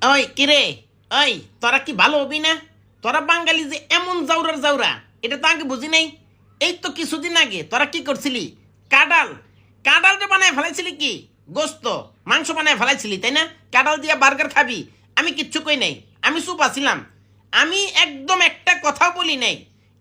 ওই কিরে, ওই তোরা কি ভালো হবি না? তোরা বাঙালি যে এমন জাউরার জাউরা, এটা তো আগে বুঝি নাই। এই তো কিছুদিন আগে তোরা কি করছিলি? কাঁঠাল কাঁঠালটা বানায় ফেলাইছিলি, কি গোস্ত মাংস বানায় ফেলাইছিলি, তাই না? কাঁঠাল দিয়া বার্গার খাবি, আমি কিচ্ছু কই নাই, আমি চুপ আছিলাম, আমি একদম একটা কথাও বলি নাই।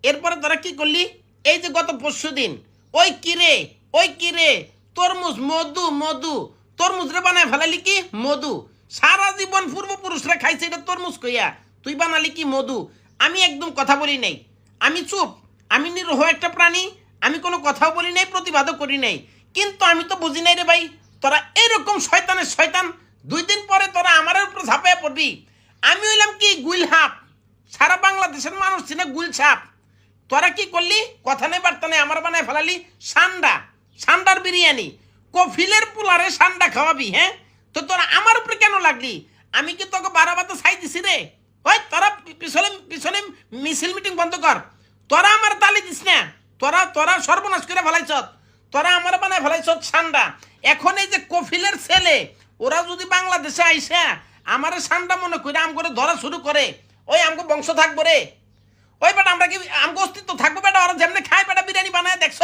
এরপরে তোরা কি করলি? এই যে গত পরশু দিন, ওই কিরে, ওই কিরে, তরমুজ, মধু মধু, তরমুজ রে বানায় ফেলালি কি মধু। সারা জীবন পূর্বপুরুষরা খাইছে এটা তরমুজ কইয়া, তুই বানালি কি মধু। আমি একদম কথা বলি নাই, আমি চুপ, আমি নিরহ একটা প্রাণী, আমি কোনো কথাও বলি নাই, প্রতিবাদও করি নাই। কিন্তু আমি তো বুঝি নাই রে ভাই, তোরা এরকম শয়তানের শয়তান, 2 দিন পরে তোরা আমার উপরে ঝাঁপাইয়া পড়বি। আমি হইলাম কি গুইলহাপ, সারা বাংলাদেশের মানুষ ছিল গুলছাপ। তোরা কি করলি? কথা নেই বার্তা নেই, আমার বানায় ফেলালি সান্ডা, সান্ডার বিরিয়ানি, কফিলের পোলারে সান্ডা খাওয়াবি। হ্যাঁ, তো তোরা আমার উপরে কেন লাগলি? আমি কি তোকে বারাবাতে ছাই দিছি রে? ওই তোরা পিছনে পিছনে মিছিল মিটিং বন্ধ কর, তোরা আমার তালি দিস না, তোরা তোরা সর্বনাশ করে ফেলাইছ, তোরা আমার বানায় ফেলাইছ সান্ডা। এখন এই যে কফিলের ছেলে, ওরা যদি বাংলাদেশে আইসা আমার সান্ডা মনে করে আম করে ধরা শুরু করে, ওই আমগো বংশ থাকবো রে? ওই বেটা আমরা কি আমগো অস্তিত্ব থাকবো? বেটা ওরা যেমনি খায়, বেটা বিরিয়ানি বানায় দেখছ,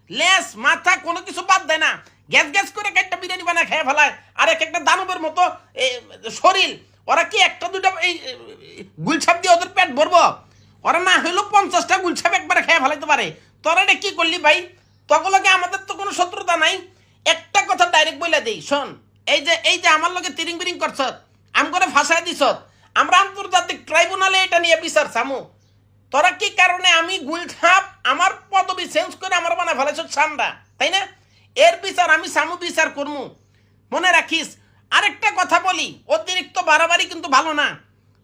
লেস মাথা কোনো কিছু বাদ দেয় না, গ্যাস গ্যাস করে একটা বিরিয়ানি বানায় খেয়ে ফেলায়। আর এক একটা দানবের মতো শরীর, ওরা কি একটা দুটা এই গুলছাপ দিয়ে ওদের পেট ভরবো? ওরা না হইলেও 50টা গুলছাপ একবারে খেয়ে ফেলাইতে পারে। তোরা এটা কি করলি ভাই? তগলকে আমাদের তো কোনো শত্রুতা নাই। একটা কথা ডাইরেক্ট বলে দিই, শোন, এই যে আমার লগে তিরিং বিরিং করছ, আম করে ফাঁসাই দিছ, আমরা আন্তর্জাতিক ট্রাইব্যুনালে এটা নিয়ে বিচার চামু। তোরা কি কারণে আমি গুলছাপ আমার পদবি চেঞ্জ করে আমার বানায় ফেলাইছ সান্ডা, তাই না? এর বিচার আমি সামু, বিচার করমু, মনে রাখিস। আরেকটা কথা বলি, অতিরিক্ত বাড়াবাড়ি কিন্তু ভালো না।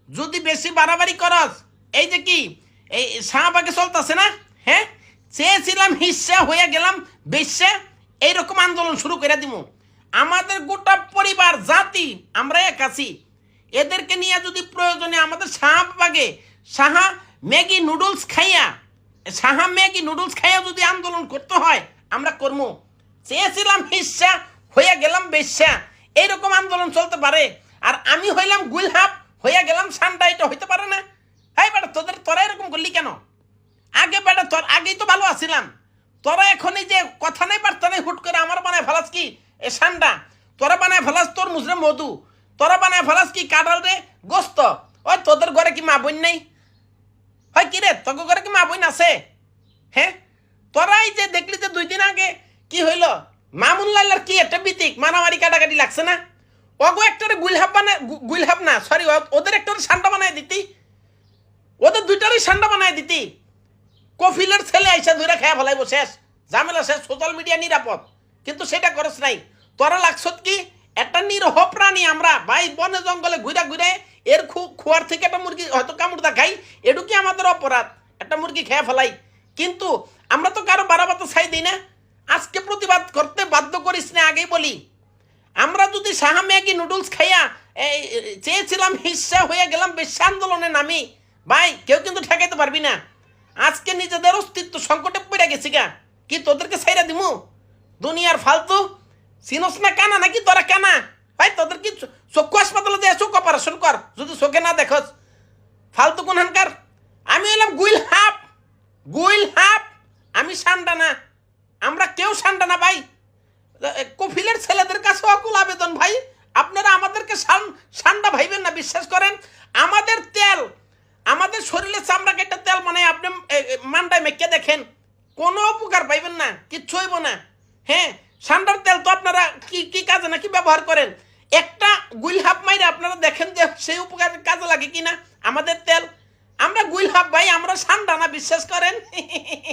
যদি বেশি বাড়াবাড়ি করস, এই যে কি এই শাহবাগে চলতেছে না, হ্যাঁ, চেয়েছিলাম হিস্সা হয়ে গেলাম বেশ্যা, এইরকম আন্দোলন শুরু করে দিব। আমাদের গোটা পরিবার জাতি আমরা এক আছি, এদেরকে নিয়ে যদি প্রয়োজনে আমাদের শাহবাগে সাহা ম্যাগি নুডলস খাইয়া, সাহা ম্যাগি নুডলস খাইয়া যদি আন্দোলন করতে হয় আমরা করবো। চেয়েছিলাম হিস্সা হয়ে গেলাম বেশ্যা, এইরকম আন্দোলন চলতে পারে। আর আমি হইলাম গুলহাপ হয়ে গেলাম সান্ডা, এটা হইতে পারে না। হ্যাঁ বেটা, তোরা এরকম করলি কেন? আগে বেটা তোর আগেই তো ভালো আছিলাম, তোরা এখন এই যে কথা নাই বার্তা নাই হুট করে আমার বানায় ফেলাস কি এ সান্ডা, তোরা বানায় ফেলাস তোর মুজরে মধু, তোরা বানায় ফেলাস কি কাঁঠাল রে গোস্ত। ওই তোদের ঘরে কি মা বোন নেই? হয় কি রে, তোর ঘরে কি মা বোন আছে? হ্যাঁ, তোরাই যে দেখলি যে 2 দিন আগে কি হইল, মামুন লাল্লার কি একটা বিতিক মারামারি কাটাকাটি লাগছে না? ওগো একটারে গুলহাব বানায়, গুলহাব না সরি, ওদের একটারে সান্ডা বানায় দিতি, ওদের 2টারই সান্ডা বানায় দিতি। কফিলের ছেলে আইসা ধরে খেয়া ফেলাইব, শেষ ঝামেলা শেষ, সোশ্যাল মিডিয়া নিরাপদ। কিন্তু সেটা করস নাই, তোরা লাগছত কি একটা নিরহ প্রাণী আমরা ভাই, বনে জঙ্গলে ঘুরে ঘুরে এর খোয়ার থেকে একটা মুরগি হয়তো কামড়দা খাই, এটু কি আমাদের অপরাধ? একটা মুরগি খেয়ে ফেলাই, কিন্তু আমরা তো কারো বারাবাতে ছাই দিই না। আজকে প্রতিবাদ করতে বাধ্য করিস না, আগেই বলি। আমরা যদি সাহা ম্যাগি নুডলস খাইয়া চেয়েছিলাম হিস্সা হয়ে গেলাম বেশ্যা আন্দোলনে নামি, ভাই কেউ কিন্তু ঠেকাইতে পারবি না। আজকে নিজেদের অস্তিত্ব সংকটে পড়ে গেছি গা, কি তোদেরকে ছাইরা দিমু? দুনিয়ার ফালতু চিনস না কানা নাকি তোরা কানা? ভাই তোদের কি চক্ষু হাসপাতালে যায় চোখ অপারেশন কর যদি চোখে না দেখস, ফালতু কোনখানকার। আমি হইলাম গুইলহাপ, গুইলহাপ, আমি সান্ডা না, আমরা কেউ সান্ডা না ভাই। কফিলের ছেলেদের কাছে অকুল আবেদন ভাই, আপনারা আমাদেরকে সান্ডা ভাইবেন না, বিশ্বাস করেন। আমাদের তেল, আমাদের শরীরে চামড়া কেটে তেল মানে আপনি মান্ডায় মেখে দেখেন, কোনো উপকার পাইবেন না, কিচ্ছু হইব না। হ্যাঁ, সান্ডার তেল তো আপনারা কি কাজে নাকি ব্যবহার করেন? একটা গুইলহাপ মাইরে আপনারা দেখেন যে সেই উপকার কাজে লাগে কিনা আমাদের তেল। আমরা গুইলহাপ ভাই, আমরা সান্ডা না, বিশ্বাস করেন।